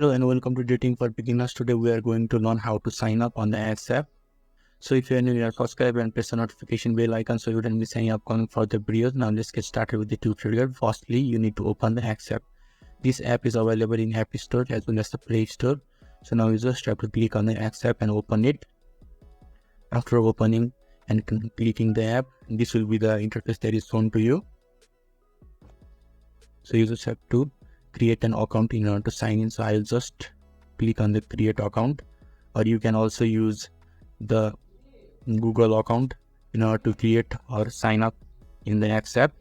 Hello and welcome to Dating for Beginners. Today we are going to learn how to sign up on the X app. So if you are new here, subscribe and press the notification bell icon so you don't miss any upcoming further videos. Now let's get started with the tutorial. Firstly, you need to open the X app. This app is available in App Store as well as the Play Store. So now you just have to click on the X app and open it. After opening and clicking the app, this will be the interface that is shown to you. So you just have to create an account in order to sign in. So I'll just click on the create account, or you can also use the Google account in order to create or sign up in the X app.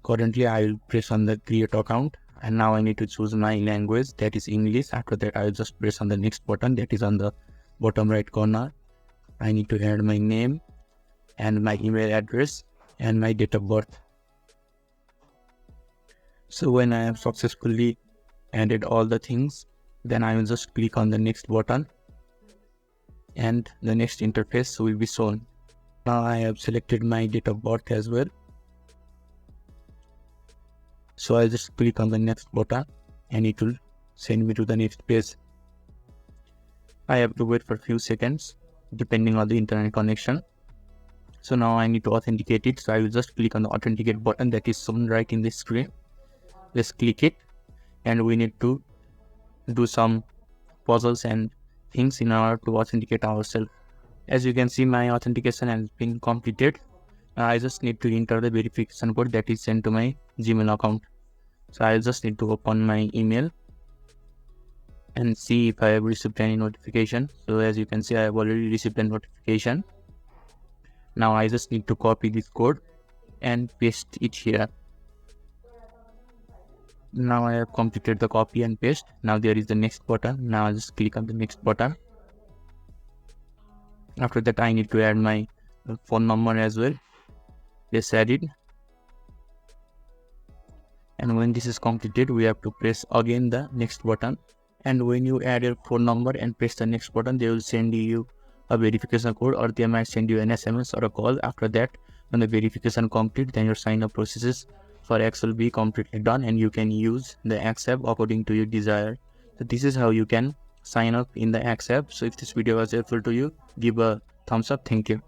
Currently I will press on the create account, and now I need to choose my language, that is English. After that I will just press on the next button that is on the bottom right corner. I need to add my name and my email address and my date of birth. So when I have successfully added all the things, then I will just click on the next button and the next interface will be shown. Now I have selected my date of birth as well. So I'll just click on the next button and it will send me to the next page. I have to wait for a few seconds depending on the internet connection. So now I need to authenticate it. So I will just click on the authenticate button that is shown right in the screen. Let's click it, and we need to do some puzzles and things in order to authenticate ourselves. As you can see, my authentication has been completed. I just need to enter the verification code that is sent to my Gmail account. So I just need to open my email and see if I have received any notification. So as you can see, I have already received a notification. Now I just need to copy this code and paste it here. Now I have completed the copy and paste. Now there is the next button. Now I'll just click on the next button. After that I need to add my phone number as well. Let's add it. And when this is completed, we have to press again the next button. And when you add your phone number and press the next button, they will send you a verification code, or they might send you an SMS or a call. After that, when the verification complete, then your sign up processes for X will be completely done, and you can use the X app according to your desire. So this is how you can sign up in the X app. So if this video was helpful to you, give a thumbs up. Thank you.